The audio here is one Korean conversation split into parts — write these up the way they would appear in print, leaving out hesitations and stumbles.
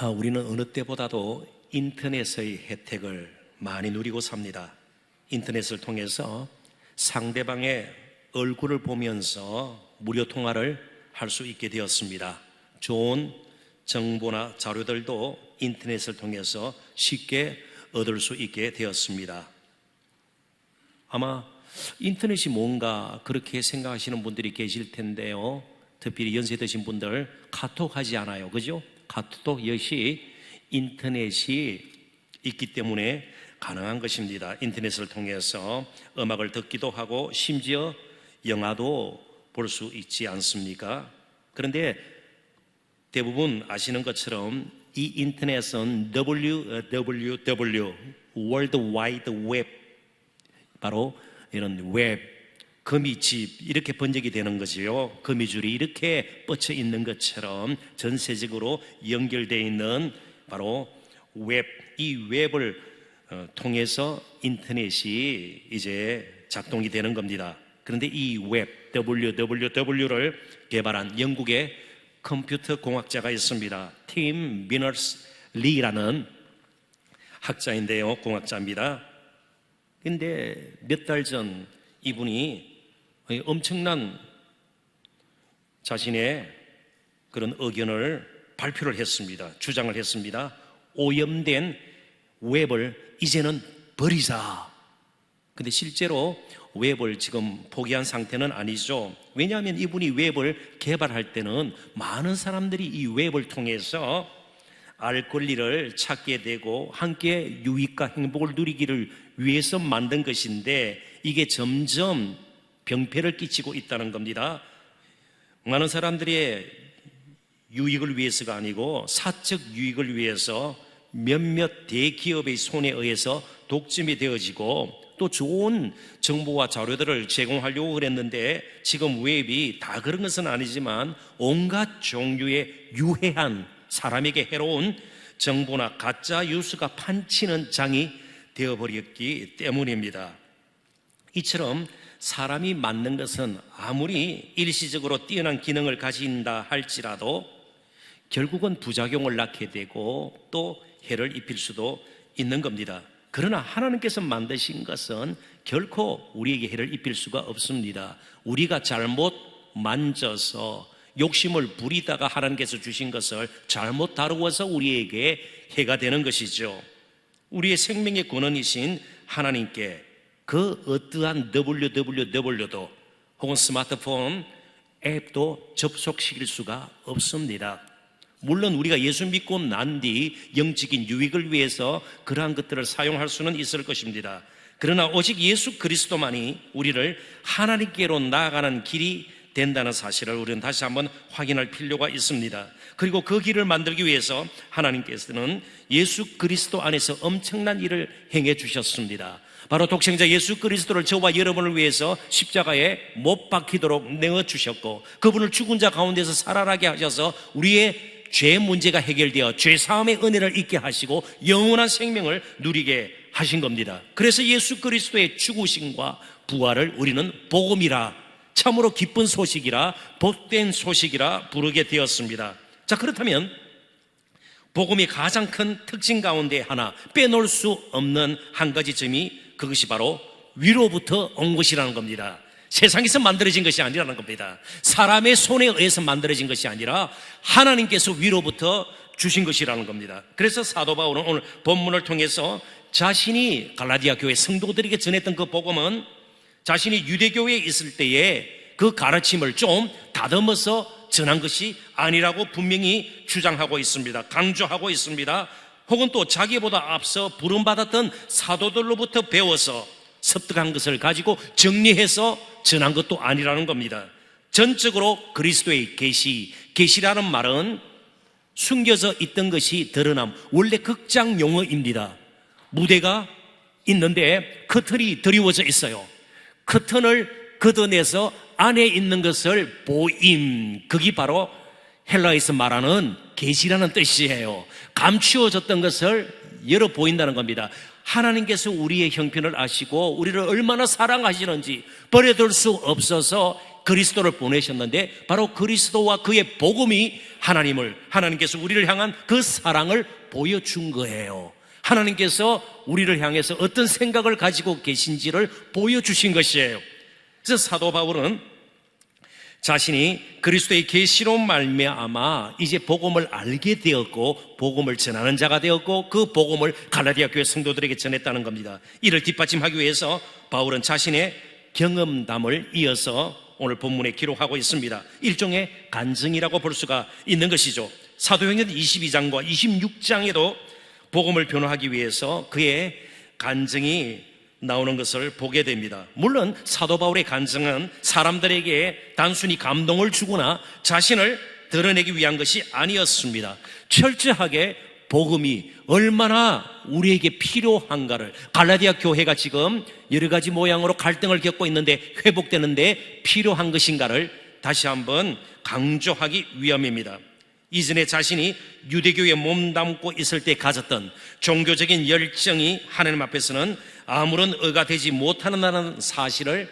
우리는 어느 때보다도 인터넷의 혜택을 많이 누리고 삽니다. 인터넷을 통해서 상대방의 얼굴을 보면서 무료 통화를 할 수 있게 되었습니다. 좋은 정보나 자료들도 인터넷을 통해서 쉽게 얻을 수 있게 되었습니다. 아마 인터넷이 뭔가 그렇게 생각하시는 분들이 계실 텐데요. 특히 연세 드신 분들 카톡 하지 않아요, 그죠? 카톡 역시 인터넷이 있기 때문에 가능한 것입니다. 인터넷을 통해서 음악을 듣기도 하고 심지어 영화도 볼 수 있지 않습니까? 그런데 대부분 아시는 것처럼 이 인터넷은 www, World Wide Web, 바로 이런 웹, 거미집 이렇게 번역이 되는 거지요. 거미줄이 이렇게 뻗쳐 있는 것처럼 전세적으로 연결되어 있는 바로 웹, 이 웹을 통해서 인터넷이 이제 작동이 되는 겁니다. 그런데 이 웹, www를 개발한 영국의 컴퓨터 공학자가 있습니다. 팀 비너스-리라는 학자인데요, 공학자입니다. 근데 몇 달 전 이분이 엄청난 자신의 그런 의견을 발표를 했습니다. 주장을 했습니다. 오염된 웹을 이제는 버리자. 근데 실제로 웹을 지금 포기한 상태는 아니죠. 왜냐하면 이분이 웹을 개발할 때는 많은 사람들이 이 웹을 통해서 알 권리를 찾게 되고 함께 유익과 행복을 누리기를 위해서 만든 것인데 이게 점점 병폐를 끼치고 있다는 겁니다. 많은 사람들의 유익을 위해서가 아니고 사적 유익을 위해서 몇몇 대기업의 손에 의해서 독점이 되어지고 또 좋은 정보와 자료들을 제공하려고 그랬는데 지금 웹이 다 그런 것은 아니지만 온갖 종류의 유해한 사람에게 해로운 정보나 가짜 뉴스가 판치는 장이 되어버렸기 때문입니다. 이처럼 사람이 만든 것은 아무리 일시적으로 뛰어난 기능을 가진다 할지라도 결국은 부작용을 낳게 되고 또 해를 입힐 수도 있는 겁니다. 그러나 하나님께서 만드신 것은 결코 우리에게 해를 입힐 수가 없습니다. 우리가 잘못 만져서 욕심을 부리다가 하나님께서 주신 것을 잘못 다루어서 우리에게 해가 되는 것이죠. 우리의 생명의 근원이신 하나님께 그 어떠한 www도 혹은 스마트폰 앱도 접속시킬 수가 없습니다. 물론 우리가 예수 믿고 난 뒤 영적인 유익을 위해서 그러한 것들을 사용할 수는 있을 것입니다. 그러나 오직 예수 그리스도만이 우리를 하나님께로 나아가는 길이 된다는 사실을 우리는 다시 한번 확인할 필요가 있습니다. 그리고 그 길을 만들기 위해서 하나님께서는 예수 그리스도 안에서 엄청난 일을 행해 주셨습니다. 바로 독생자 예수 그리스도를 저와 여러분을 위해서 십자가에 못 박히도록 내어주셨고 그분을 죽은 자 가운데서 살아나게 하셔서 우리의 죄 문제가 해결되어 죄 사함의 은혜를 잊게 하시고 영원한 생명을 누리게 하신 겁니다. 그래서 예수 그리스도의 죽으심과 부활을 우리는 복음이라, 참으로 기쁜 소식이라, 복된 소식이라 부르게 되었습니다. 자, 그렇다면 복음의 가장 큰 특징 가운데 하나, 빼놓을 수 없는 한 가지 점이 그것이 바로 위로부터 온 것이라는 겁니다. 세상에서 만들어진 것이 아니라는 겁니다. 사람의 손에 의해서 만들어진 것이 아니라 하나님께서 위로부터 주신 것이라는 겁니다. 그래서 사도 바울은 오늘 본문을 통해서 자신이 갈라디아 교회 성도들에게 전했던 그 복음은 자신이 유대교회에 있을 때에 그 가르침을 좀 다듬어서 전한 것이 아니라고 분명히 주장하고 있습니다. 강조하고 있습니다. 혹은 또 자기보다 앞서 부름받았던 사도들로부터 배워서 습득한 것을 가지고 정리해서 전한 것도 아니라는 겁니다. 전적으로 그리스도의 계시라는 말은 숨겨져 있던 것이 드러남, 원래 극장 용어입니다. 무대가 있는데 커튼이 드리워져 있어요. 커튼을 걷어내서 안에 있는 것을 보임, 그게 바로 헬라에서 말하는 계시라는 뜻이에요. 감추어졌던 것을 열어 보인다는 겁니다. 하나님께서 우리의 형편을 아시고 우리를 얼마나 사랑하시는지 버려둘 수 없어서 그리스도를 보내셨는데 바로 그리스도와 그의 복음이 하나님께서 우리를 향한 그 사랑을 보여준 거예요. 하나님께서 우리를 향해서 어떤 생각을 가지고 계신지를 보여주신 것이에요. 그래서 사도 바울은 자신이 그리스도의 계시로 말미암아 이제 복음을 알게 되었고 복음을 전하는 자가 되었고 그 복음을 갈라디아 교회 성도들에게 전했다는 겁니다. 이를 뒷받침하기 위해서 바울은 자신의 경험담을 이어서 오늘 본문에 기록하고 있습니다. 일종의 간증이라고 볼 수가 있는 것이죠. 사도행전 22장과 26장에도 복음을 변호하기 위해서 그의 간증이 나오는 것을 보게 됩니다. 물론 사도 바울의 간증은 사람들에게 단순히 감동을 주거나 자신을 드러내기 위한 것이 아니었습니다. 철저하게 복음이 얼마나 우리에게 필요한가를, 갈라디아 교회가 지금 여러 가지 모양으로 갈등을 겪고 있는데 회복되는데 필요한 것인가를 다시 한번 강조하기 위함입니다. 이전에 자신이 유대교에 몸담고 있을 때 가졌던 종교적인 열정이 하나님 앞에서는 아무런 의가 되지 못하는 사실을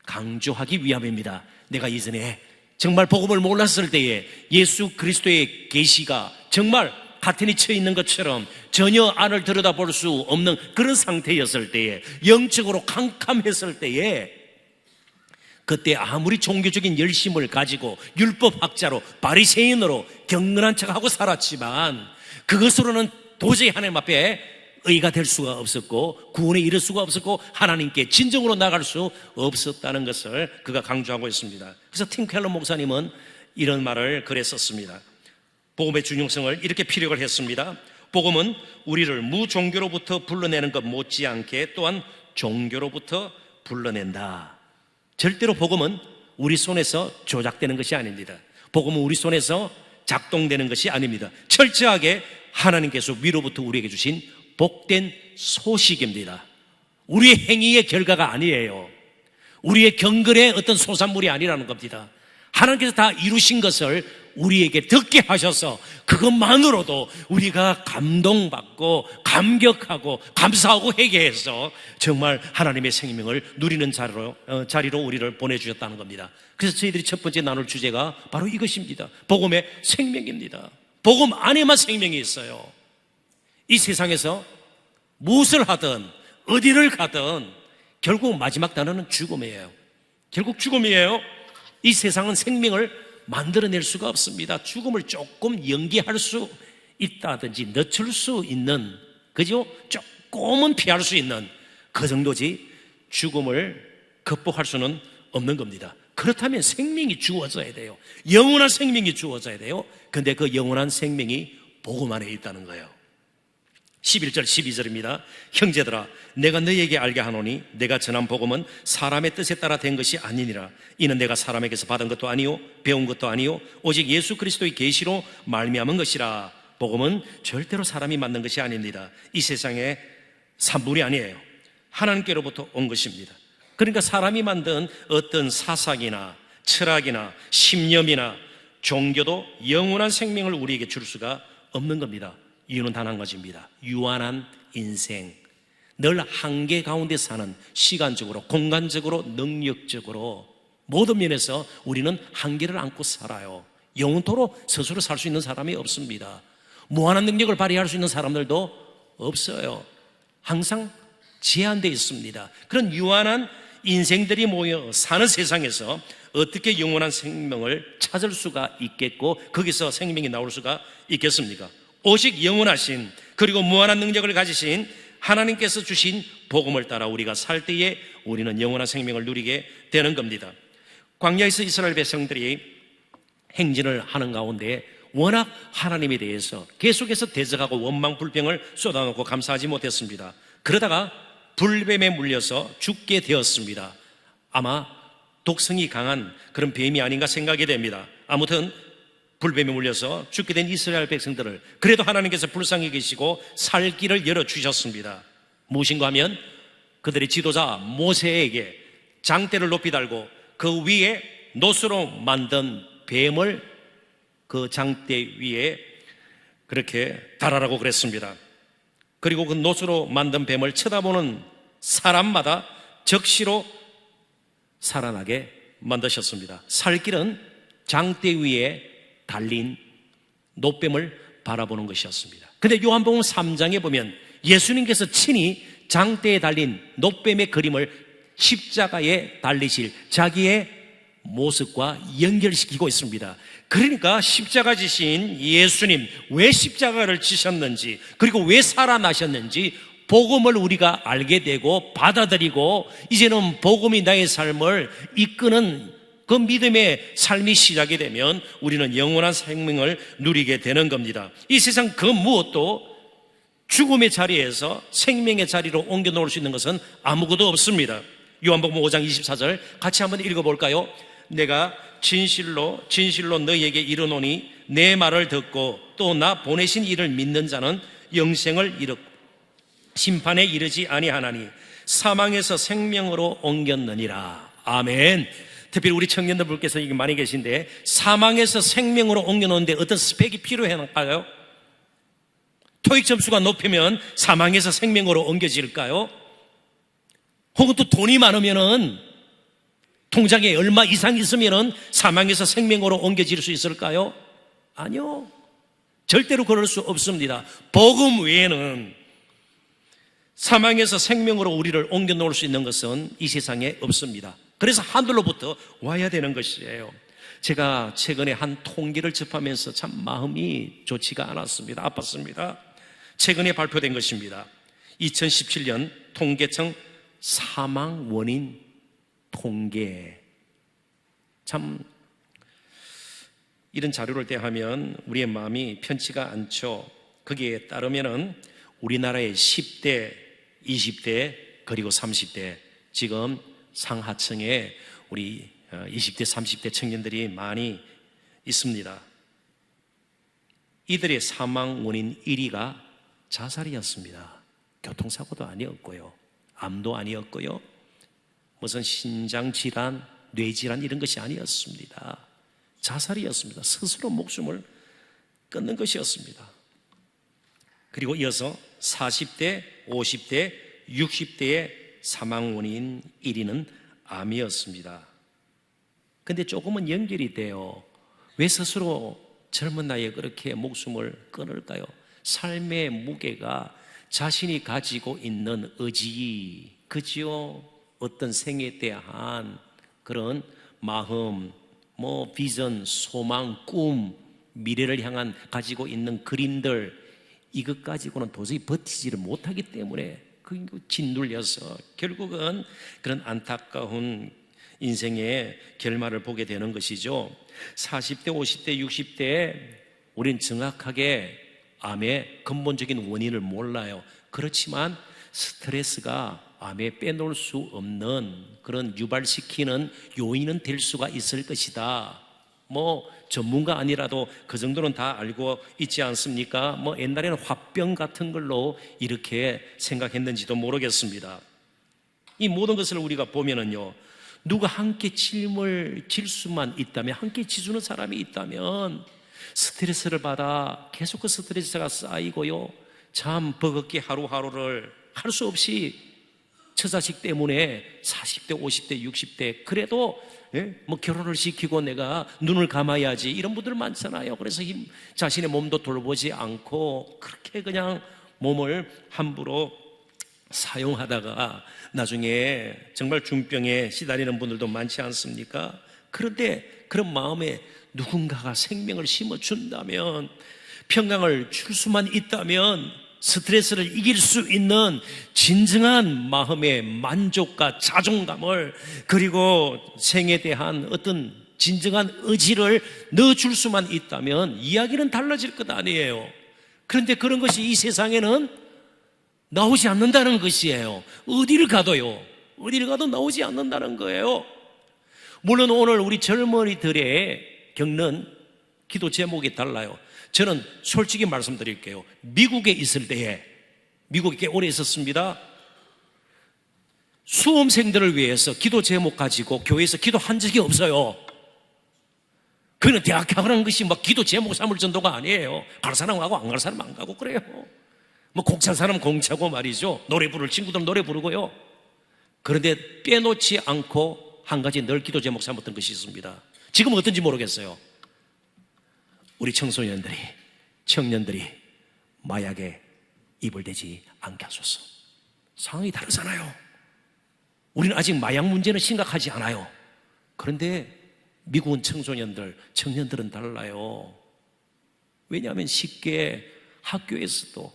강조하기 위함입니다. 내가 이전에 정말 복음을 몰랐을 때에 예수 그리스도의 계시가 정말 가텐이 쳐 있는 것처럼 전혀 안을 들여다볼 수 없는 그런 상태였을 때에, 영적으로 캄캄했을 때에, 그때 아무리 종교적인 열심을 가지고 율법학자로 바리새인으로 경건한 척하고 살았지만 그것으로는 도저히 하나님 앞에 의가 될 수가 없었고 구원에 이를 수가 없었고 하나님께 진정으로 나갈 수 없었다는 것을 그가 강조하고 있습니다. 그래서 팀 켈러 목사님은 이런 말을 그랬었습니다. 복음의 중요성을 이렇게 피력을 했습니다. 복음은 우리를 무종교로부터 불러내는 것 못지않게 또한 종교로부터 불러낸다. 절대로 복음은 우리 손에서 조작되는 것이 아닙니다. 복음은 우리 손에서 작동되는 것이 아닙니다. 철저하게 하나님께서 위로부터 우리에게 주신 복된 소식입니다. 우리의 행위의 결과가 아니에요. 우리의 경건의 어떤 소산물이 아니라는 겁니다. 하나님께서 다 이루신 것을 우리에게 듣게 하셔서 그것만으로도 우리가 감동받고 감격하고 감사하고 회개해서 정말 하나님의 생명을 누리는 자리로 우리를 보내주셨다는 겁니다. 그래서 저희들이 첫 번째 나눌 주제가 바로 이것입니다. 복음의 생명입니다. 복음 안에만 생명이 있어요. 이 세상에서 무엇을 하든 어디를 가든 결국 마지막 단어는 죽음이에요. 결국 죽음이에요. 이 세상은 생명을 만들어낼 수가 없습니다. 죽음을 조금 연기할 수 있다든지 늦출 수 있는, 그죠? 조금은 피할 수 있는 그 정도지 죽음을 극복할 수는 없는 겁니다. 그렇다면 생명이 주어져야 돼요. 영원한 생명이 주어져야 돼요. 근데 그 영원한 생명이 복음 안에 있다는 거예요. 11절 12절입니다. 형제들아 내가 너희에게 알게 하노니 내가 전한 복음은 사람의 뜻에 따라 된 것이 아니니라. 이는 내가 사람에게서 받은 것도 아니요 배운 것도 아니요 오직 예수 그리스도의 계시로 말미암은 것이라. 복음은 절대로 사람이 만든 것이 아닙니다. 이 세상의 산물이 아니에요. 하나님께로부터 온 것입니다. 그러니까 사람이 만든 어떤 사상이나 철학이나 신념이나 종교도 영원한 생명을 우리에게 줄 수가 없는 겁니다. 이유는 단 한 가지입니다. 유한한 인생, 늘 한계 가운데 사는, 시간적으로 공간적으로 능력적으로 모든 면에서 우리는 한계를 안고 살아요. 영원토록 스스로 살 수 있는 사람이 없습니다. 무한한 능력을 발휘할 수 있는 사람들도 없어요. 항상 제한되어 있습니다. 그런 유한한 인생들이 모여 사는 세상에서 어떻게 영원한 생명을 찾을 수가 있겠고 거기서 생명이 나올 수가 있겠습니까? 오직 영원하신 그리고 무한한 능력을 가지신 하나님께서 주신 복음을 따라 우리가 살 때에 우리는 영원한 생명을 누리게 되는 겁니다. 광야에서 이스라엘 백성들이 행진을 하는 가운데 워낙 하나님에 대해서 계속해서 대적하고 원망 불평을 쏟아놓고 감사하지 못했습니다. 그러다가 불뱀에 물려서 죽게 되었습니다. 아마 독성이 강한 그런 뱀이 아닌가 생각이 됩니다. 아무튼 불뱀에 물려서 죽게 된 이스라엘 백성들을 그래도 하나님께서 불쌍히 계시고 살 길을 열어주셨습니다. 무엇인가 하면 그들의 지도자 모세에게 장대를 높이 달고 그 위에 노수로 만든 뱀을 그 장대 위에 그렇게 달아라고 그랬습니다. 그리고 그 노수로 만든 뱀을 쳐다보는 사람마다 적시로 살아나게 만드셨습니다. 살 길은 장대 위에 달린 노뱀을 바라보는 것이었습니다. 근데 요한복음 3장에 보면 예수님께서 친히 장대에 달린 노뱀의 그림을 십자가에 달리실 자기의 모습과 연결시키고 있습니다. 그러니까 십자가 지신 예수님, 왜 십자가를 지셨는지, 그리고 왜 살아나셨는지 복음을 우리가 알게 되고 받아들이고, 이제는 복음이 나의 삶을 이끄는 그 믿음의 삶이 시작이 되면 우리는 영원한 생명을 누리게 되는 겁니다. 이 세상 그 무엇도 죽음의 자리에서 생명의 자리로 옮겨 놓을 수 있는 것은 아무것도 없습니다. 요한복음 5장 24절 같이 한번 읽어볼까요? 내가 진실로 너희에게 이르노니 내 말을 듣고 또 나 보내신 이를 믿는 자는 영생을 이루고 심판에 이르지 아니하나니 사망에서 생명으로 옮겼느니라. 아멘. 특별히 우리 청년들분께서 이게 많이 계신데, 사망에서 생명으로 옮겨놓는데 어떤 스펙이 필요할까요? 토익 점수가 높으면 사망에서 생명으로 옮겨질까요? 혹은 또 돈이 많으면은, 통장에 얼마 이상 있으면은 사망에서 생명으로 옮겨질 수 있을까요? 아니요. 절대로 그럴 수 없습니다. 복음 외에는 사망에서 생명으로 우리를 옮겨 놓을 수 있는 것은 이 세상에 없습니다. 그래서 하늘로부터 와야 되는 것이에요. 제가 최근에 한 통계를 접하면서 참 마음이 좋지가 않았습니다. 아팠습니다. 최근에 발표된 것입니다. 2017년 통계청 사망 원인 통계. 참 이런 자료를 대하면 우리의 마음이 편치가 않죠. 거기에 따르면은 우리나라의 10대, 20대, 그리고 30대, 지금 상하층에 우리 20대, 30대 청년들이 많이 있습니다. 이들의 사망 원인 1위가 자살이었습니다. 교통사고도 아니었고요, 암도 아니었고요, 무슨 신장질환, 뇌질환 이런 것이 아니었습니다. 자살이었습니다. 스스로 목숨을 끊는 것이었습니다. 그리고 이어서 40대, 50대, 60대의 사망 원인 1위는 암이었습니다. 근데 조금은 연결이 돼요. 왜 스스로 젊은 나이에 그렇게 목숨을 끊을까요? 삶의 무게가 자신이 가지고 있는 의지, 그지요? 어떤 생에 대한 그런 마음, 비전, 소망, 꿈, 미래를 향한 가지고 있는 그림들, 이것 가지고는 도저히 버티지를 못하기 때문에 짓눌려서 결국은 그런 안타까운 인생의 결말을 보게 되는 것이죠. 40대, 50대, 60대에 우린 정확하게 암의 근본적인 원인을 몰라요. 그렇지만 스트레스가 암에 빼놓을 수 없는 그런 유발시키는 요인은 될 수가 있을 것이다. 전문가 아니라도 그 정도는 다 알고 있지 않습니까? 옛날에는 화병 같은 걸로 이렇게 생각했는지도 모르겠습니다. 이 모든 것을 우리가 보면은요, 누가 함께 짐을 질 수만 있다면, 함께 지주는 사람이 있다면 스트레스를 받아 계속 그 스트레스가 쌓이고요, 참 버겁게 하루하루를 할 수 없이 처자식 때문에 40대, 50대, 60대 그래도 결혼을 시키고 내가 눈을 감아야지 이런 분들 많잖아요. 그래서 자신의 몸도 돌보지 않고 그렇게 그냥 몸을 함부로 사용하다가 나중에 정말 중병에 시달리는 분들도 많지 않습니까? 그런데 그런 마음에 누군가가 생명을 심어준다면, 평강을 줄 수만 있다면, 스트레스를 이길 수 있는 진정한 마음의 만족과 자존감을, 그리고 생에 대한 어떤 진정한 의지를 넣어줄 수만 있다면 이야기는 달라질 것 아니에요. 그런데 그런 것이 이 세상에는 나오지 않는다는 것이에요. 어디를 가도 나오지 않는다는 거예요. 물론 오늘 우리 젊은이들의 겪는 기도 제목이 달라요. 저는 솔직히 말씀드릴게요. 미국에 있을 때에, 미국에 꽤 오래 있었습니다. 수험생들을 위해서 기도 제목 가지고 교회에서 기도한 적이 없어요. 그는 대학 가는 것이 기도 제목 삼을 정도가 아니에요. 갈 사람 가고 안 갈 사람 안 가고 그래요. 공차는 사람 공차고 말이죠. 노래 부를 친구들은 노래 부르고요. 그런데 빼놓지 않고 한 가지 늘 기도 제목 삼았던 것이 있습니다. 지금은 어떤지 모르겠어요. 우리 청소년들이, 청년들이 마약에 입을 대지 않게 하소서. 상황이 다르잖아요. 우리는 아직 마약 문제는 심각하지 않아요. 그런데 미국은 청소년들, 청년들은 달라요. 왜냐하면 쉽게 학교에서도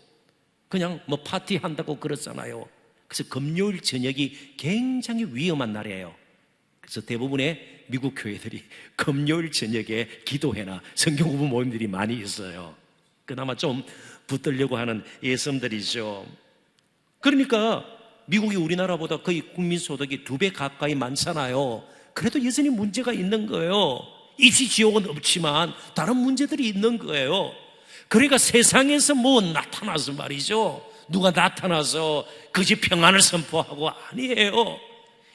그냥 뭐 파티한다고 그러잖아요. 그래서 금요일 저녁이 굉장히 위험한 날이에요. 그래서 대부분의 미국 교회들이 금요일 저녁에 기도회나 성경 공부 모임들이 많이 있어요. 그나마 좀 붙들려고 하는 예성들이죠. 그러니까 미국이 우리나라보다 거의 국민소득이 2배 가까이 많잖아요. 그래도 여전히 문제가 있는 거예요. 입시 지옥은 없지만 다른 문제들이 있는 거예요. 그러니까 세상에서 뭐 나타나서 말이죠, 누가 나타나서 거짓 평안을 선포하고 아니에요.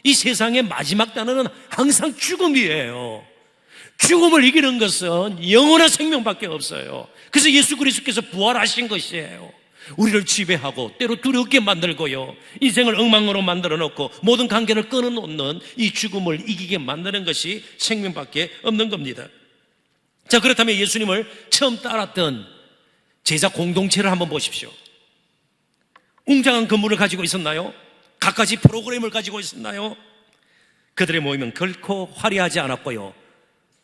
이 세상의 마지막 단어는 항상 죽음이에요. 죽음을 이기는 것은 영원한 생명밖에 없어요. 그래서 예수 그리스도께서 부활하신 것이에요. 우리를 지배하고 때로 두렵게 만들고요, 인생을 엉망으로 만들어 놓고 모든 관계를 끊어놓는 이 죽음을 이기게 만드는 것이 생명밖에 없는 겁니다. 자, 그렇다면 예수님을 처음 따랐던 제자 공동체를 한번 보십시오. 웅장한 건물을 가지고 있었나요? 갖가지 프로그램을 가지고 있었나요? 그들의 모임은 결코 화려하지 않았고요,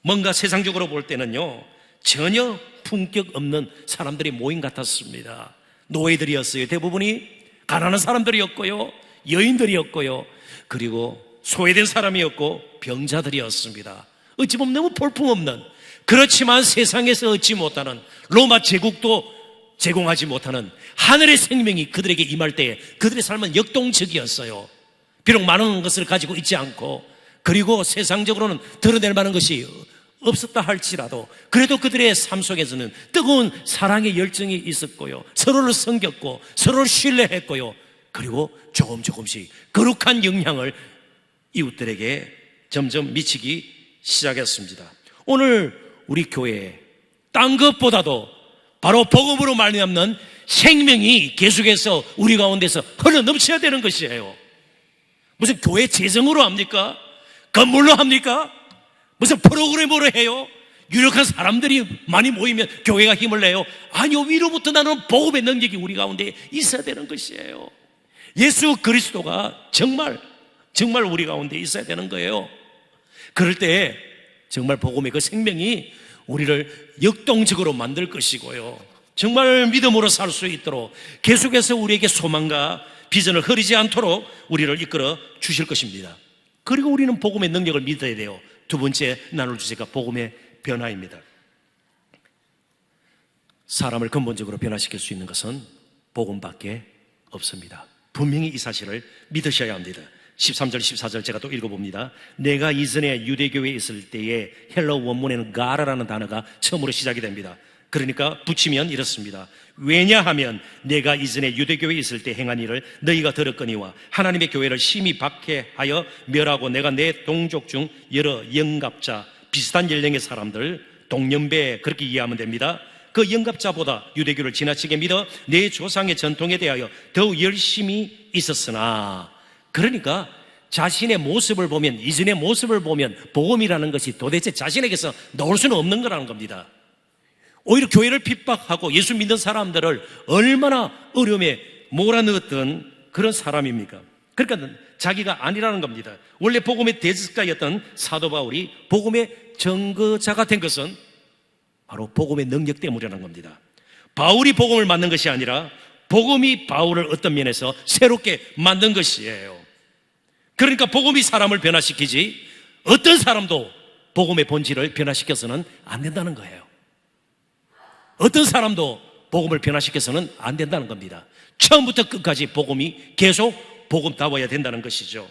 뭔가 세상적으로 볼 때는요 전혀 품격 없는 사람들의 모임 같았습니다. 노예들이었어요. 대부분이 가난한 사람들이었고요, 여인들이었고요, 그리고 소외된 사람이었고 병자들이었습니다. 어찌 보면 너무 볼품없는, 그렇지만 세상에서 얻지 못하는, 로마 제국도 제공하지 못하는 하늘의 생명이 그들에게 임할 때에 그들의 삶은 역동적이었어요. 비록 많은 것을 가지고 있지 않고, 그리고 세상적으로는 드러낼 만한 것이 없었다 할지라도 그래도 그들의 삶 속에서는 뜨거운 사랑의 열정이 있었고요, 서로를 섬겼고 서로를 신뢰했고요, 그리고 조금씩 거룩한 영향을 이웃들에게 점점 미치기 시작했습니다. 오늘 우리 교회에 딴 것보다도 바로 복음으로 말미암는 생명이 계속해서 우리 가운데서 흘러넘쳐야 되는 것이에요. 무슨 교회 재정으로 합니까? 건물로 합니까? 무슨 프로그램으로 해요? 유력한 사람들이 많이 모이면 교회가 힘을 내요? 아니요, 위로부터 나는 복음의 능력이 우리 가운데 있어야 되는 것이에요. 예수 그리스도가 정말 우리 가운데 있어야 되는 거예요. 그럴 때 정말 복음의 그 생명이 우리를 역동적으로 만들 것이고요, 정말 믿음으로 살 수 있도록 계속해서 우리에게 소망과 비전을 흐리지 않도록 우리를 이끌어 주실 것입니다. 그리고 우리는 복음의 능력을 믿어야 돼요. 두 번째 나눌 주제가 복음의 변화입니다. 사람을 근본적으로 변화시킬 수 있는 것은 복음밖에 없습니다. 분명히 이 사실을 믿으셔야 합니다. 13절 14절 제가 또 읽어봅니다. 내가 이전에 유대교회에 있을 때에 헬러 원문에는 가라라는 단어가 처음으로 시작이 됩니다. 그러니까 붙이면 이렇습니다. 왜냐하면 내가 이전에 유대교회에 있을 때 행한 일을 너희가 들었거니와 하나님의 교회를 심히 박해하여 멸하고 내가 내 동족 중 여러 영갑자, 비슷한 연령의 사람들, 동년배, 그렇게 이해하면 됩니다. 그 영갑자보다 유대교를 지나치게 믿어 내 조상의 전통에 대하여 더욱 열심히 있었으나, 그러니까 자신의 모습을 보면, 이전의 모습을 보면 복음이라는 것이 도대체 자신에게서 나올 수는 없는 거라는 겁니다. 오히려 교회를 핍박하고 예수 믿는 사람들을 얼마나 어려움에 몰아넣었던 그런 사람입니까? 그러니까 자기가 아니라는 겁니다. 원래 복음의 대적자였던 사도 바울이 복음의 증거자가 된 것은 바로 복음의 능력 때문이라는 겁니다. 바울이 복음을 만든 것이 아니라 복음이 바울을 어떤 면에서 새롭게 만든 것이에요. 그러니까 복음이 사람을 변화시키지 어떤 사람도 복음의 본질을 변화시켜서는 안 된다는 거예요. 어떤 사람도 복음을 변화시켜서는 안 된다는 겁니다. 처음부터 끝까지 복음이 계속 복음다워야 된다는 것이죠.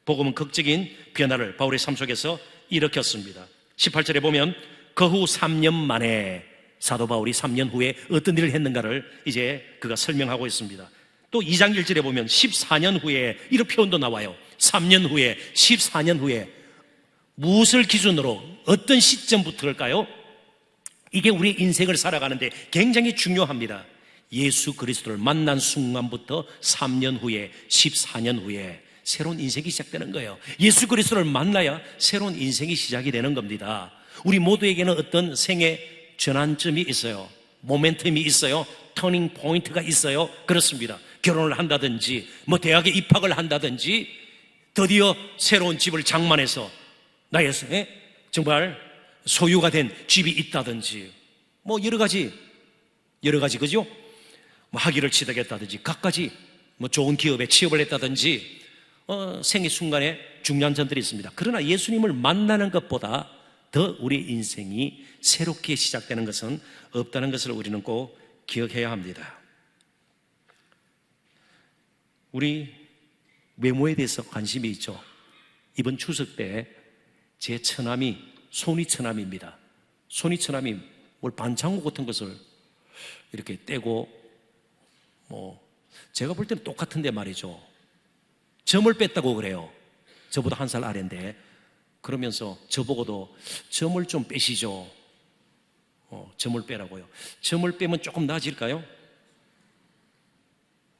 복음은 극적인 변화를 바울의 삶 속에서 일으켰습니다. 18절에 보면 그 후 3년 만에 사도 바울이 3년 후에 어떤 일을 했는가를 이제 그가 설명하고 있습니다. 또 2장 1절에 보면 14년 후에 이런 표현도 나와요. 3년 후에, 14년 후에 무엇을 기준으로 어떤 시점부터일까요? 이게 우리 인생을 살아가는데 굉장히 중요합니다. 예수 그리스도를 만난 순간부터 3년 후에, 14년 후에 새로운 인생이 시작되는 거예요. 예수 그리스도를 만나야 새로운 인생이 시작이 되는 겁니다. 우리 모두에게는 어떤 생애 전환점이 있어요. 모멘텀이 있어요. 터닝 포인트가 있어요. 그렇습니다. 결혼을 한다든지 뭐 대학에 입학을 한다든지 드디어 새로운 집을 장만해서 나의 정말 소유가 된 집이 있다든지 뭐 여러 가지 그죠? 뭐 학위를 취득했다든지 각가지 뭐 좋은 기업에 취업을 했다든지 생애 순간에 중요한 점들이 있습니다. 그러나 예수님을 만나는 것보다 더 우리 인생이 새롭게 시작되는 것은 없다는 것을 우리는 꼭 기억해야 합니다. 우리 외모에 대해서 관심이 있죠. 이번 추석 때 제 처남이 손위처남입니다. 손위처남이 뭘 반창고 같은 것을 이렇게 떼고 뭐 제가 볼 때는 똑같은데 말이죠. 점을 뺐다고 그래요. 저보다 한 살 아래인데 그러면서 저보고도 점을 좀 빼시죠. 점을 빼라고요. 점을 빼면 조금 나아질까요?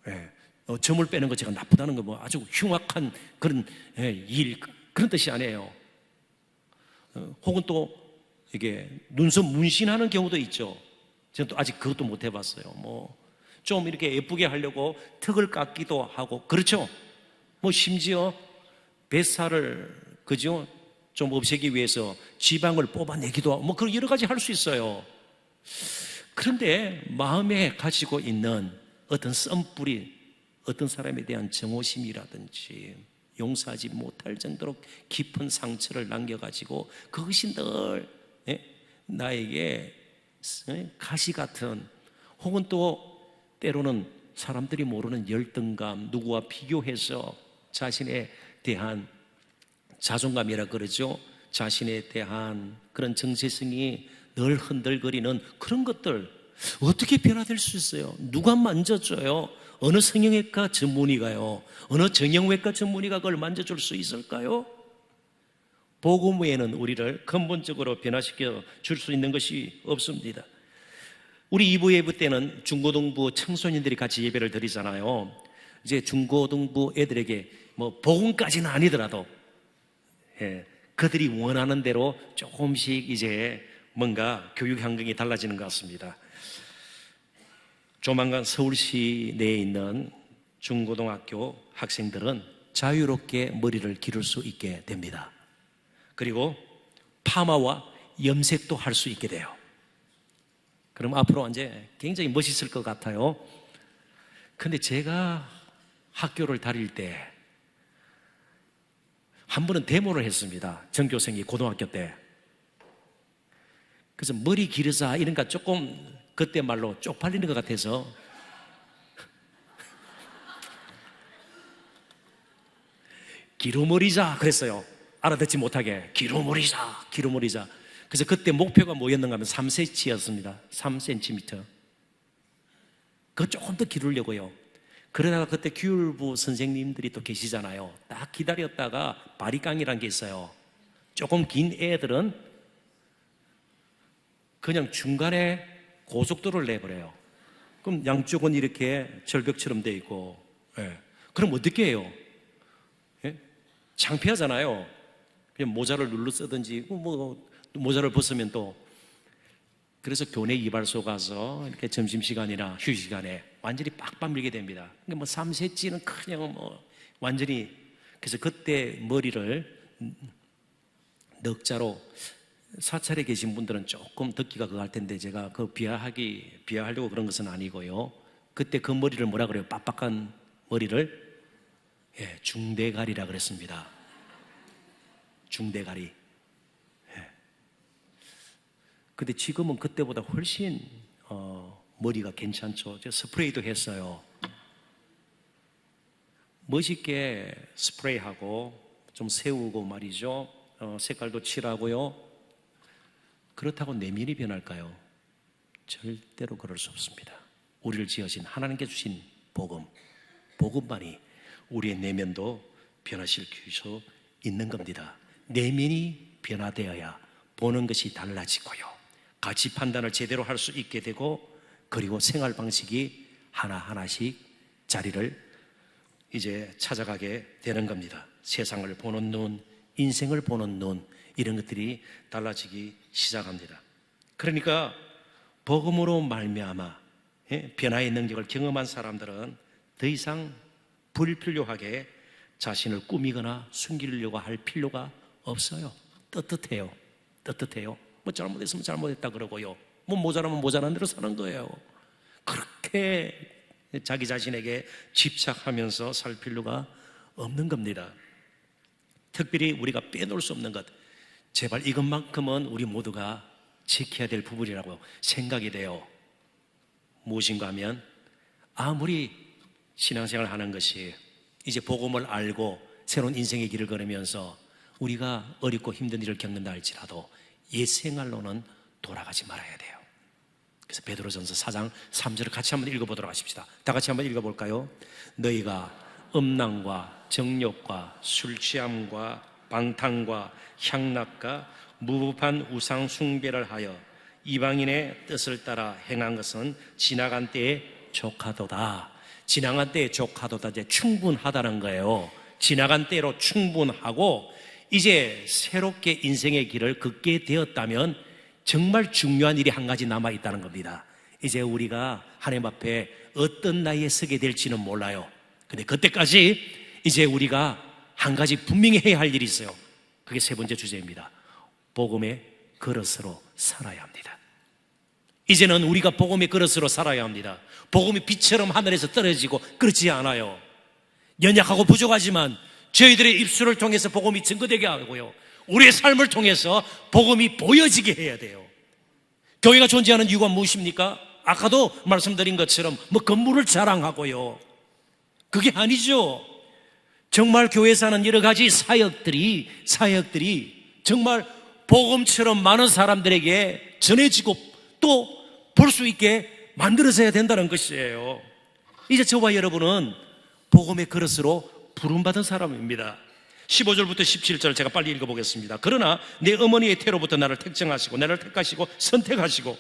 네. 점을 빼는 거 제가 나쁘다는 거 뭐 아주 흉악한 그런 그런 뜻이 아니에요. 혹은 또 이게 눈썹 문신하는 경우도 있죠. 저는 또 아직 그것도 못 해봤어요. 뭐 좀 이렇게 예쁘게 하려고 턱을 깎기도 하고 그렇죠. 뭐 심지어 뱃살을 그죠 좀 없애기 위해서 지방을 뽑아내기도 하고 뭐 그런 여러 가지 할 수 있어요. 그런데 마음에 가지고 있는 어떤 썸뿌리, 어떤 사람에 대한 정오심이라든지 용서하지 못할 정도로 깊은 상처를 남겨가지고 그것이 늘 나에게 가시 같은 혹은 또 때로는 사람들이 모르는 열등감, 누구와 비교해서 자신에 대한 자존감이라 그러죠. 자신에 대한 그런 정체성이 늘 흔들거리는 그런 것들 어떻게 변화될 수 있어요? 누가 만져줘요? 어느 성형외과 전문의가요? 어느 정형외과 전문의가 그걸 만져줄 수 있을까요? 복음 외에는 우리를 근본적으로 변화시켜 줄 수 있는 것이 없습니다. 우리 2부 예배 때는 중고등부 청소년들이 같이 예배를 드리잖아요. 이제 중고등부 애들에게 뭐 복음까지는 아니더라도 그들이 원하는 대로 조금씩 이제 뭔가 교육 환경이 달라지는 것 같습니다. 조만간 서울시 내에 있는 중고등학교 학생들은 자유롭게 머리를 기를 수 있게 됩니다. 그리고 파마와 염색도 할 수 있게 돼요. 그럼 앞으로 이제 굉장히 멋있을 것 같아요. 근데 제가 학교를 다닐 때 한 번은 데모를 했습니다. 전교생이 고등학교 때. 그래서 머리 기르자 이런가 조금 그때 말로 쪽팔리는 것 같아서 기르머리자 그랬어요. 알아듣지 못하게 기르머리자. 그래서 그때 목표가 뭐였는가 하면 3cm였습니다 3cm. 그거 조금 더 기르려고요. 그러다가 그때 규율부 선생님들이 또 계시잖아요. 딱 기다렸다가 바리깡이라는 게 있어요. 조금 긴 애들은 그냥 중간에 고속도로를 내버려요. 그럼 양쪽은 이렇게 절벽처럼 돼 있고, 그럼 어떻게 해요? 창피하잖아요. 그냥 모자를 눌러 쓰든지, 뭐 모자를 벗으면 또. 그래서 교내 이발소 가서 이렇게 점심시간이나 휴식시간에 완전히 빡빡 밀게 됩니다. 그러니까 뭐 3cm는 그냥 뭐 완전히. 그래서 그때 머리를 넉자로, 사찰에 계신 분들은 조금 듣기가 그거 할 텐데 제가 그 비하하려고 그런 것은 아니고요. 그때 그 머리를 뭐라 그래요? 빡빡한 머리를 중대가리라 그랬습니다. 중대가리. 근데 지금은 그때보다 훨씬 머리가 괜찮죠. 제가 스프레이도 했어요. 멋있게 스프레이하고 좀 세우고 말이죠. 색깔도 칠하고요. 그렇다고 내면이 변할까요? 절대로 그럴 수 없습니다. 우리를 지으신 하나님께 주신 복음만이 우리의 내면도 변화시킬 수 있는 겁니다. 내면이 변화되어야 보는 것이 달라지고요. 가치 판단을 제대로 할 수 있게 되고, 그리고 생활 방식이 하나하나씩 자리를 이제 찾아가게 되는 겁니다. 세상을 보는 눈, 인생을 보는 눈, 이런 것들이 달라지기 시작합니다. 그러니까 복음으로 말미암아 변화의 능력을 경험한 사람들은 더 이상 불필요하게 자신을 꾸미거나 숨기려고 할 필요가 없어요. 떳떳해요. 뭐 잘못했으면 잘못했다 그러고요, 뭐 모자라면 모자란 대로 사는 거예요. 그렇게 자기 자신에게 집착하면서 살 필요가 없는 겁니다. 특별히 우리가 빼놓을 수 없는 것, 제발 이것만큼은 우리 모두가 지켜야 될 부분이라고 생각이 돼요. 무엇인가 하면, 아무리 신앙생활을 하는 것이 이제 복음을 알고 새로운 인생의 길을 걸으면서 우리가 어렵고 힘든 일을 겪는다 할지라도 옛 생활로는 돌아가지 말아야 돼요. 그래서 베드로전서 4장 3절을 같이 한번 읽어보도록 하십시다. 다 같이 한번 읽어볼까요? 너희가 음란과 정욕과 술 취함과 방탕과 향락과 무법한 우상 숭배를 하여 이방인의 뜻을 따라 행한 것은 지나간 때에 족하도다. 지나간 때에 족하도다. 이제 충분하다는 거예요. 지나간 때로 충분하고 이제 새롭게 인생의 길을 걷게 되었다면 정말 중요한 일이 한 가지 남아있다는 겁니다. 이제 우리가 하나님 앞에 어떤 나이에 서게 될지는 몰라요. 근데 그때까지 이제 우리가 한 가지 분명히 해야 할 일이 있어요. 그게 세 번째 주제입니다. 복음의 그릇으로 살아야 합니다. 이제는 우리가 복음의 그릇으로 살아야 합니다. 복음이 빛처럼 하늘에서 떨어지고 그렇지 않아요. 연약하고 부족하지만 저희들의 입술을 통해서 복음이 증거되게 하고요, 우리의 삶을 통해서 복음이 보여지게 해야 돼요. 교회가 존재하는 이유가 무엇입니까? 아까도 말씀드린 것처럼 뭐 건물을 자랑하고요, 그게 아니죠. 정말 교회에서 하는 여러 가지 사역들이 정말 복음처럼 많은 사람들에게 전해지고 또 볼 수 있게 만들어져야 된다는 것이에요. 이제 저와 여러분은 복음의 그릇으로 부름받은 사람입니다. 15절부터 17절 제가 빨리 읽어보겠습니다. 그러나 내 어머니의 태로부터 나를 택정하시고 나를 택하시고 선택하시고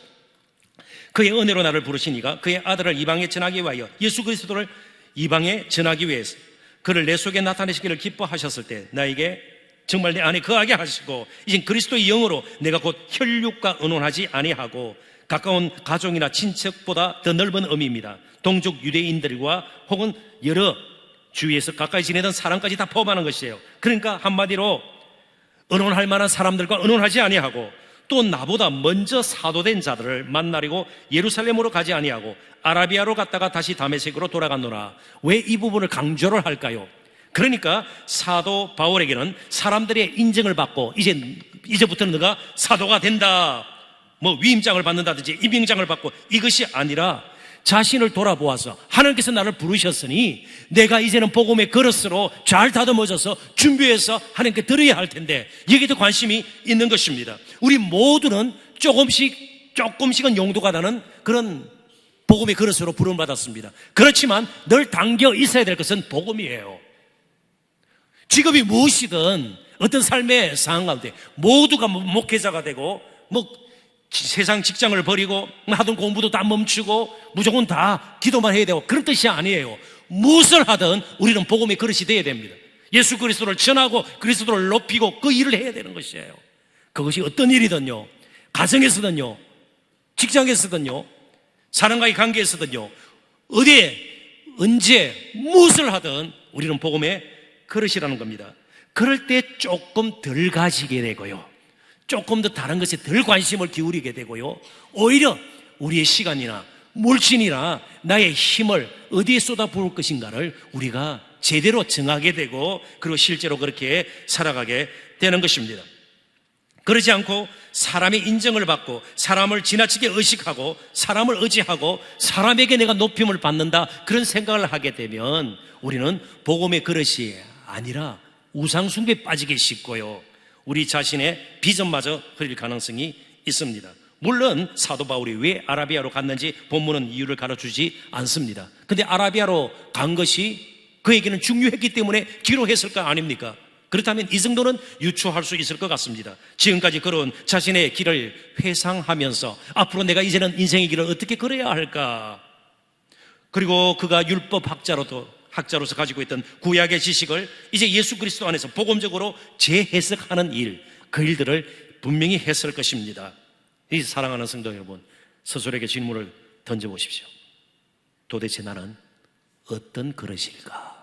그의 은혜로 나를 부르시니가 그의 아들을 이방에 전하기 위하여, 예수 그리스도를 이방에 전하기 위해서 그를 내 속에 나타내시기를 기뻐하셨을 때 나에게 정말 내 안에 거하게 하시고, 이젠 그리스도의 영으로 내가 곧 혈육과 의논하지 아니하고 가까운 가족이나 친척보다 더 넓은 의미입니다. 동족 유대인들과 혹은 여러 주위에서 가까이 지내던 사람까지 다 포함하는 것이에요. 그러니까 한마디로 의논할 만한 사람들과 의논하지 아니하고, 또 나보다 먼저 사도된 자들을 만나려고 예루살렘으로 가지 아니하고 아라비아로 갔다가 다시 다메섹으로 돌아갔노라. 왜 이 부분을 강조를 할까요? 그러니까 사도 바울에게는 사람들의 인정을 받고 이제부터는 너가 사도가 된다, 뭐 위임장을 받는다든지 임명장을 받고 이것이 아니라 자신을 돌아보아서 하나님께서 나를 부르셨으니 내가 이제는 복음의 그릇으로 잘 다듬어져서 준비해서 하나님께 드려야 할 텐데 여기도 관심이 있는 것입니다. 우리 모두는 조금씩은 용도가 나는 그런 복음의 그릇으로 부름받았습니다. 그렇지만 늘 담겨 있어야 될 것은 복음이에요. 직업이 무엇이든 어떤 삶의 상황 가운데 모두가 목회자가 되고 세상 직장을 버리고 하던 공부도 다 멈추고 무조건 다 기도만 해야 되고 그런 뜻이 아니에요. 무엇을 하든 우리는 복음의 그릇이 되어야 됩니다. 예수 그리스도를 전하고 그리스도를 높이고 그 일을 해야 되는 것이에요. 그것이 어떤 일이든요, 가정에서든요, 직장에서든요, 사람과의 관계에서든요, 어디에 언제 무엇을 하든 우리는 복음의 그릇이라는 겁니다. 그럴 때 조금 덜 가지게 되고요, 조금 더 다른 것에 덜 관심을 기울이게 되고요, 오히려 우리의 시간이나 물질이나 나의 힘을 어디에 쏟아부을 것인가를 우리가 제대로 정하게 되고 그리고 실제로 그렇게 살아가게 되는 것입니다. 그러지 않고 사람의 인정을 받고 사람을 지나치게 의식하고 사람을 의지하고 사람에게 내가 높임을 받는다, 그런 생각을 하게 되면 우리는 복음의 그릇이 아니라 우상숭배에 빠지기 쉽고요, 우리 자신의 비전마저 흐릴 가능성이 있습니다. 물론 사도 바울이 왜 아라비아로 갔는지 본문은 이유를 가르쳐주지 않습니다. 근데 아라비아로 간 것이 그에게는 중요했기 때문에 기록했을 거 아닙니까? 그렇다면 이 정도는 유추할 수 있을 것 같습니다. 지금까지 걸어온 자신의 길을 회상하면서 앞으로 내가 이제는 인생의 길을 어떻게 걸어야 할까? 그리고 그가 율법학자로도 학자로서 가지고 있던 구약의 지식을 이제 예수 그리스도 안에서 복음적으로 재해석하는 일, 그 일들을 분명히 했을 것입니다. 이 사랑하는 성도 여러분, 스스로에게 질문을 던져보십시오. 도대체 나는 어떤 그릇일까?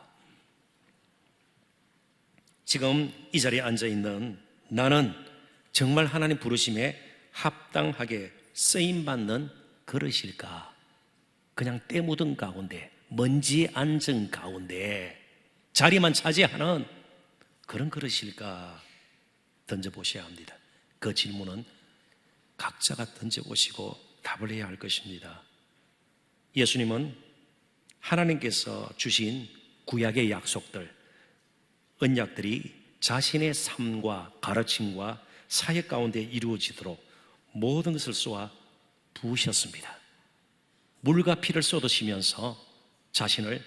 지금 이 자리에 앉아있는 나는 정말 하나님 부르심에 합당하게 쓰임받는 그릇일까? 그냥 때 묻은 가운데, 먼지 앉은 가운데 자리만 차지하는 그런 그릇일까? 던져보셔야 합니다. 그 질문은 각자가 던져보시고 답을 해야 할 것입니다. 예수님은 하나님께서 주신 구약의 약속들, 언약들이 자신의 삶과 가르침과 사역 가운데 이루어지도록 모든 것을 쏘아 부으셨습니다. 물과 피를 쏟으시면서 자신을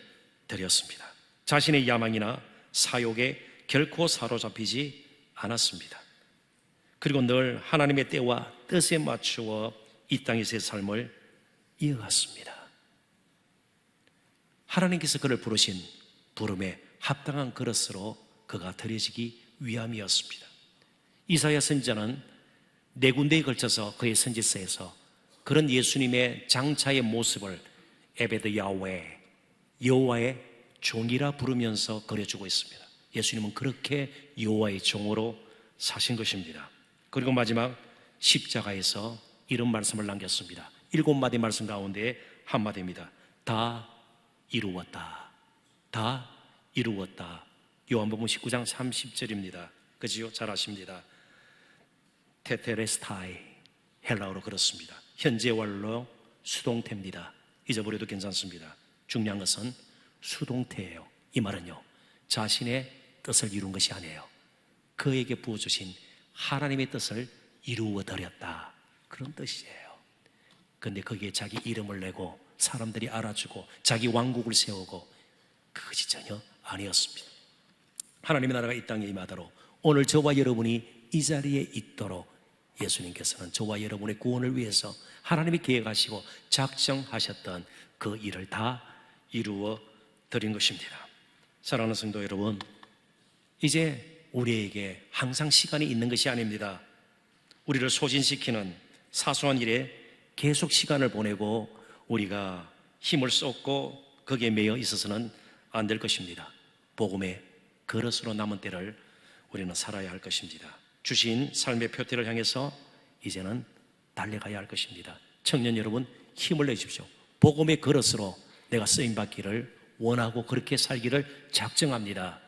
드렸습니다. 자신의 야망이나 사욕에 결코 사로잡히지 않았습니다. 그리고 늘 하나님의 때와 뜻에 맞추어 이 땅에서의 삶을 이어갔습니다. 하나님께서 그를 부르신 부름에 합당한 그릇으로 그가 드려지기 위함이었습니다. 이사야 선지자는 4군데에 걸쳐서 그의 선지서에서 그런 예수님의 장차의 모습을 에베드 야훼, 여호와의 종이라 부르면서 그려주고 있습니다. 예수님은 그렇게 여호와의 종으로 사신 것입니다. 그리고 마지막 십자가에서 이런 말씀을 남겼습니다. 7마디 말씀 가운데 한마디입니다. 다 이루었다. 다 이루었다. 요한복음 19장 30절입니다. 그지요? 잘 아십니다. 테테레스타이, 헬라어로 그렇습니다. 현재 완료 수동태입니다. 잊어버려도 괜찮습니다. 중요한 것은 수동태예요. 이 말은요, 자신의 뜻을 이룬 것이 아니에요. 그에게 부어주신 하나님의 뜻을 이루어드렸다, 그런 뜻이에요. 그런데 거기에 자기 이름을 내고 사람들이 알아주고 자기 왕국을 세우고, 그것이 전혀 아니었습니다. 하나님의 나라가 이 땅에 임하도록 오늘 저와 여러분이 이 자리에 있도록 예수님께서는 저와 여러분의 구원을 위해서 하나님이 계획하시고 작정하셨던 그 일을 다 이루어 드린 것입니다. 사랑하는 성도 여러분, 이제 우리에게 항상 시간이 있는 것이 아닙니다. 우리를 소진시키는 사소한 일에 계속 시간을 보내고 우리가 힘을 쏟고 거기에 매여 있어서는 안 될 것입니다. 복음의 그릇으로 남은 때를 우리는 살아야 할 것입니다. 주신 삶의 표태를 향해서 이제는 달려가야 할 것입니다. 청년 여러분, 힘을 내십시오. 복음의 그릇으로 내가 쓰임받기를 원하고 그렇게 살기를 작정합니다.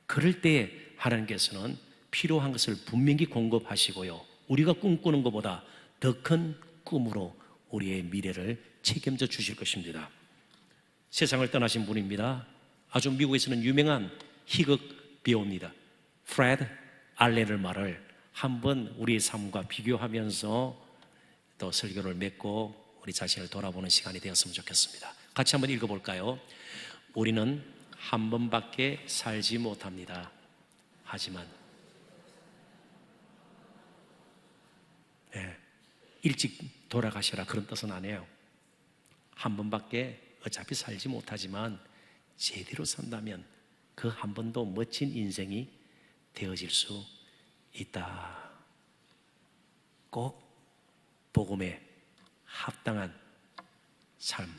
그럴 때 하나님께서는 필요한 것을 분명히 공급하시고요, 우리가 꿈꾸는 것보다 더 큰 꿈으로 우리의 미래를 책임져 주실 것입니다. 세상을 떠나신 분입니다. 아주 미국에서는 유명한 희극 배우입니다. 프레드 알렌의 말을 한번 우리의 삶과 비교하면서 또 설교를 맺고 우리 자신을 돌아보는 시간이 되었으면 좋겠습니다. 같이 한번 읽어볼까요? 우리는 한 번밖에 살지 못합니다. 하지만 일찍 돌아가시라, 그런 뜻은 아니에요. 한 번밖에 어차피 살지 못하지만 제대로 산다면 그 한 번도 멋진 인생이 되어질 수 있다. 꼭 복음에 합당한 삶,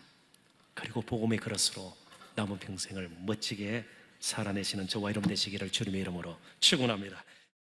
그리고 복음의 그릇으로 남은 평생을 멋지게 살아내시는 저와 여러분 되시기를 주님의 이름으로 축원합니다.